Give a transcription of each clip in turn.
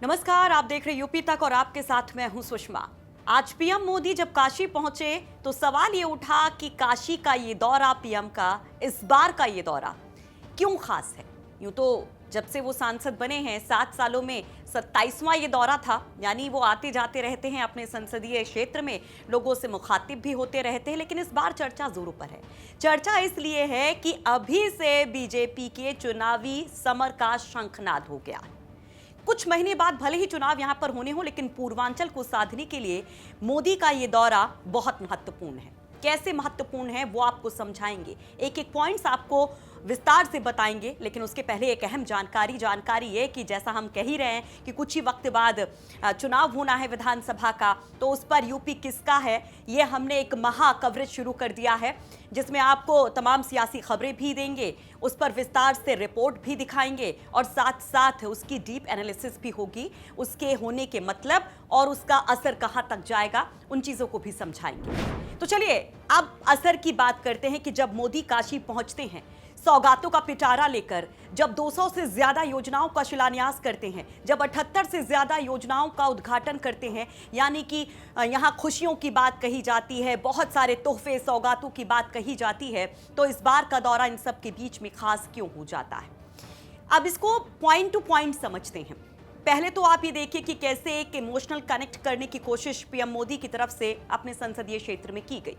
नमस्कार, आप देख रहे यूपी तक और आपके साथ मैं हूं सुषमा। आज पीएम मोदी जब काशी पहुंचे तो सवाल ये उठा कि काशी का ये दौरा, पीएम का इस बार का ये दौरा क्यों खास है। यूं तो जब से वो सांसद बने हैं 7 सालों में 27वां ये दौरा था, यानी वो आते जाते रहते हैं अपने संसदीय क्षेत्र में, लोगों से मुखातिब भी होते रहते हैं। लेकिन इस बार चर्चा जोरों पर है। चर्चा इसलिए है कि अभी से बीजेपी के चुनावी समर का शंखनाद हो गया। कुछ महीने बाद भले ही चुनाव यहां पर होने हो, लेकिन पूर्वांचल को साधने के लिए मोदी का ये दौरा बहुत महत्वपूर्ण है। कैसे महत्वपूर्ण है वो आपको समझाएंगे, एक एक पॉइंट्स आपको विस्तार से बताएंगे। लेकिन उसके पहले एक अहम जानकारी ये कि जैसा हम कह ही रहे हैं कि कुछ ही वक्त बाद चुनाव होना है विधानसभा का, तो उस पर यूपी किसका है ये हमने एक महा कवरेज शुरू कर दिया है, जिसमें आपको तमाम सियासी खबरें भी देंगे, उस पर विस्तार से रिपोर्ट भी दिखाएंगे और साथ साथ उसकी डीप एनालिसिस भी होगी, उसके होने के मतलब और उसका असर कहां तक जाएगा, उन चीजों को भी समझाएंगे। तो चलिए अब असर की बात करते हैं कि जब मोदी काशी पहुंचते हैं सौगातों का पिटारा लेकर, जब 200 से ज्यादा योजनाओं का शिलान्यास करते हैं, जब 78 से ज्यादा योजनाओं का उद्घाटन करते हैं, यानी कि यहां खुशियों की बात कही जाती है, बहुत सारे तोहफे सौगातों की बात कही जाती है, तो इस बार का दौरा इन सब के बीच में खास क्यों हो जाता है। अब इसको पॉइंट टू पॉइंट समझते हैं। पहले तो आप ये देखिए कि कैसे एक इमोशनल कनेक्ट करने की कोशिश पीएम मोदी की तरफ से अपने संसदीय क्षेत्र में की गई,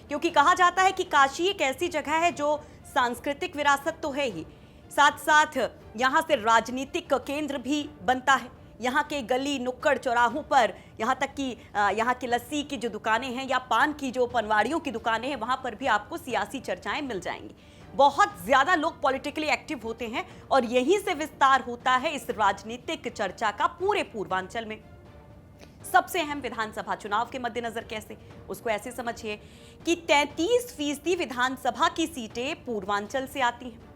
क्योंकि कहा जाता है कि काशी एक ऐसी जगह है जो सांस्कृतिक विरासत तो है ही, साथ साथ यहाँ से राजनीतिक केंद्र भी बनता है। यहाँ के गली नुक्कड़ चौराहों पर, यहाँ तक कि यहाँ की लस्सी की जो दुकानें हैं या पान की जो पनवाड़ियों की दुकानें हैं, वहाँ पर भी आपको सियासी चर्चाएं मिल जाएंगी। बहुत ज्यादा लोग पॉलिटिकली एक्टिव होते हैं और यहीं से विस्तार होता है इस राजनीतिक चर्चा का पूरे पूर्वांचल में। सबसे अहम विधानसभा चुनाव के मद्देनजर कैसे, उसको ऐसे समझिए कि 33% विधानसभा की सीटें पूर्वांचल से आती हैं।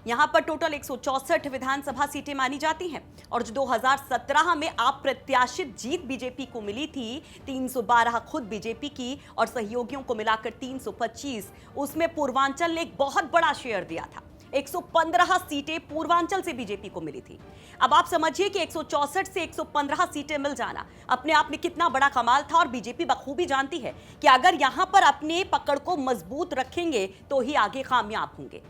यहां पर टोटल 164 विधानसभा सीटें मानी जाती हैं और जो 2017 में अप्रत्याशित जीत बीजेपी को मिली थी, 312 खुद बीजेपी की और सहयोगियों को मिलाकर 325, उसमें पूर्वांचल ने एक बहुत बड़ा शेयर दिया था। 115 सीटें पूर्वांचल से बीजेपी को मिली थी। अब आप समझिए कि 164 से 115 सीटें मिल जाना अपने आप में कितना बड़ा कमाल था, और बीजेपी बखूबी जानती है कि अगर यहां पर अपने पकड़ को मजबूत रखेंगे तो ही आगे कामयाब होंगे।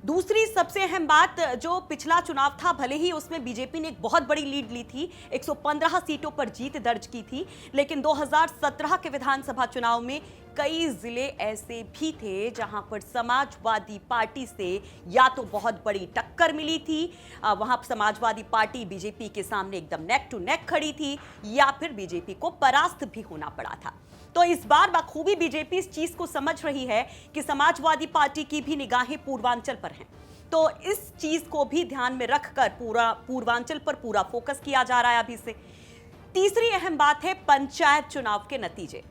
दूसरी सबसे अहम बात, जो पिछला चुनाव था भले ही उसमें बीजेपी ने एक बहुत बड़ी लीड ली थी, 115 सीटों पर जीत दर्ज की थी, लेकिन 2017 के विधानसभा चुनाव में कई जिले ऐसे भी थे जहां पर समाजवादी पार्टी से या तो बहुत बड़ी टक्कर मिली थी, वहां समाजवादी पार्टी बीजेपी के सामने एकदम नेक टू नेक खड़ी थी, या फिर बीजेपी को परास्त भी होना पड़ा था। तो इस बार बखूबी बीजेपी इस चीज को समझ रही है कि समाजवादी पार्टी की भी निगाहें पूर्वांचल पर हैं, तो इस चीज को भी ध्यान में रखकर पूरा पूर्वांचल पर पूरा फोकस किया जा रहा है अभी से। तीसरी अहम बात है पंचायत चुनाव के नतीजे।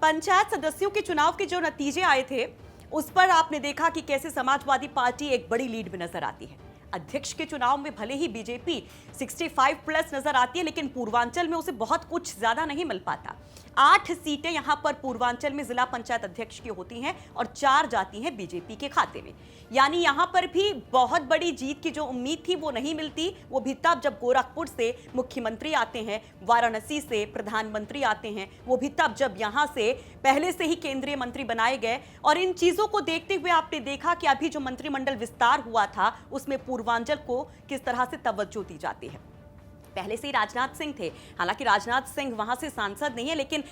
पंचायत सदस्यों के चुनाव के जो नतीजे आए थे उस पर आपने देखा कि कैसे समाजवादी पार्टी एक बड़ी लीड में नजर आती है। अध्यक्ष के चुनाव में भले ही बीजेपी 65 प्लस नजर आती है, लेकिन पूर्वांचल में उसे बहुत कुछ ज्यादा नहीं मिल पाता। 8 सीटें यहां पर पूर्वांचल में जिला पंचायत अध्यक्ष की होती हैं और 4 जाती हैं बीजेपी के खाते में, यानी यहां पर भी बहुत बड़ी जीत की जो उम्मीद थी वो नहीं मिलती। वो भी तब जब गोरखपुर से मुख्यमंत्री आते हैं, वाराणसी से प्रधानमंत्री आते हैं, वो भी तब जब यहां से पहले से ही केंद्रीय मंत्री बनाए गए। और इन चीजों को देखते हुए आपने देखा कि अभी जो मंत्रिमंडल विस्तार हुआ था उसमें पूर्वांचल को किस तरह से तवज्जो दी जाती है। पहले से ही राजनाथ सिंह थे, हालांकि राजनाथ सिंह वहां से सांसद नहीं है, लेकिन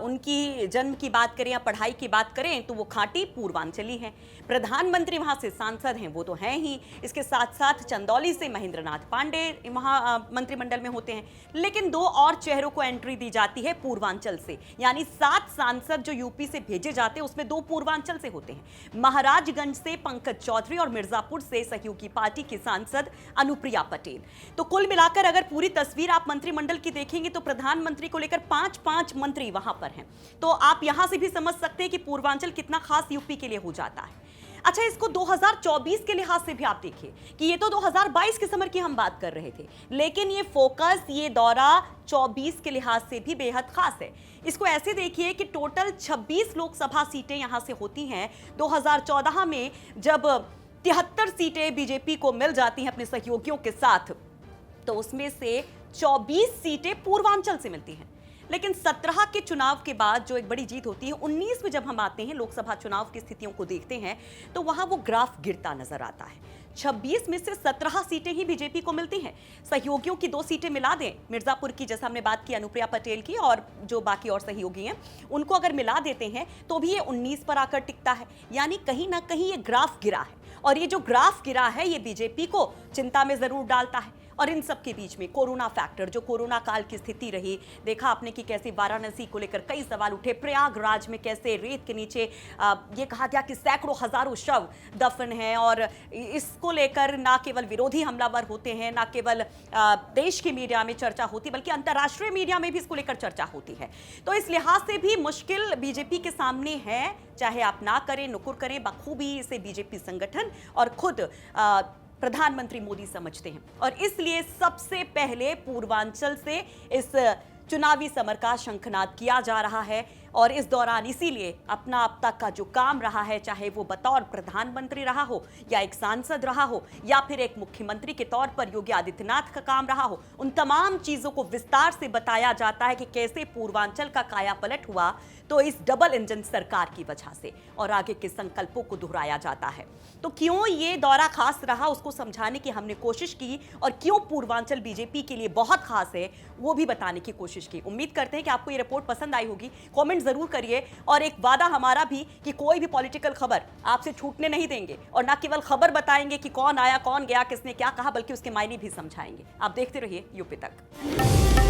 उनकी जन्म की बात करें या पढ़ाई की बात करें तो वो खाटी पूर्वांचली हैं। प्रधानमंत्री वहां से सांसद हैं, वो तो हैं ही। इसके साथ साथ चंदौली से महेंद्रनाथ पांडे वहां मंत्रिमंडल में होते हैं, लेकिन 2 और चेहरों को एंट्री दी जाती है पूर्वांचल से, यानी 7 सांसद जो यूपी से भेजे जाते हैं उसमें 2 पूर्वांचल से होते हैं। महाराजगंज से पंकज चौधरी और मिर्जापुर से सहयोगी पार्टी की सांसद अनुप्रिया पटेल। तो कुल मिलाकर अगर पूरी तस्वीर आप मंत्रिमंडल की देखेंगे तो प्रधानमंत्री को लेकर 5-5 मंत्री वहां पर हैं। तो आप यहां से भी समझ सकते हैं कि पूर्वांचल कितना खास यूपी के लिए हो जाता है। अच्छा, इसको 2024 के लिहाज से भी आप देखिए कि ये तो 2022 के समर की हम बात कर रहे थे, लेकिन ये फोकस, ये दौरा 24 के लिहाज से भी बेहद खास है। इसको ऐसे देखिए कि टोटल 26 लोकसभा सीटें यहां से होती हैं। 2014 में जब 73 सीटें बीजेपी को मिल जाती हैं अपने सहयोगियों के साथ, तो उसमें से 24 सीटें पूर्वांचल से मिलती हैं। लेकिन 17 के चुनाव के बाद जो एक बड़ी जीत होती है, 19 में जब हम आते हैं, लोकसभा चुनाव की स्थितियों को देखते हैं, तो वहां वो ग्राफ गिरता नजर आता है। 26 में से 17 सीटें ही बीजेपी को मिलती हैं। सहयोगियों की 2 सीटें मिला दें, मिर्जापुर की जैसा हमने बात की अनुप्रिया पटेल की, और जो बाकी और सहयोगी हैं उनको अगर मिला देते हैं तो भी ये 19 पर आकर टिकता है। यानी कहीं ना कहीं ये ग्राफ गिरा है, और ये जो ग्राफ गिरा है ये बीजेपी को चिंता में जरूर डालता है। और इन सब के बीच में कोरोना फैक्टर, जो कोरोना काल की स्थिति रही, देखा आपने कि कैसे वाराणसी को लेकर कई सवाल उठे, प्रयागराज में कैसे रेत के नीचे ये कहा गया कि सैकड़ों हजारों शव दफन हैं, और इसको लेकर ना केवल विरोधी हमलावर होते हैं, ना केवल देश की मीडिया में चर्चा होती, बल्कि अंतर्राष्ट्रीय मीडिया में भी इसको लेकर चर्चा होती है। तो इस लिहाज से भी मुश्किल बीजेपी के सामने है, चाहे आप ना करें, नुकुर करें, बखूबी इसे बीजेपी संगठन और खुद प्रधानमंत्री मोदी समझते हैं। और इसलिए सबसे पहले पूर्वांचल से इस चुनावी समर का शंखनाद किया जा रहा है। और इस दौरान इसीलिए अपना अब तक का जो काम रहा है, चाहे वो बतौर प्रधानमंत्री रहा हो, या एक सांसद रहा हो, या फिर एक मुख्यमंत्री के तौर पर योगी आदित्यनाथ का काम रहा हो, उन तमाम चीजों को विस्तार से बताया जाता है कि कैसे पूर्वांचल का कायापलट हुआ, तो इस डबल इंजन सरकार की वजह से, और आगे के संकल्पों को दोहराया जाता है। तो क्यों ये दौरा खास रहा, उसको समझाने की हमने कोशिश की, और क्यों पूर्वांचल बीजेपी के लिए बहुत खास है, वो भी बताने की कोशिश की। उम्मीद करते हैं कि आपको ये रिपोर्ट पसंद आई होगी। कमेंट जरूर करिए, और एक वादा हमारा भी कि कोई भी पॉलिटिकल खबर आपसे छूटने नहीं देंगे, और ना केवल खबर बताएंगे कि कौन आया, कौन गया, किसने क्या कहा, बल्कि उसके मायने भी समझाएंगे। आप देखते रहिए यूपी तक।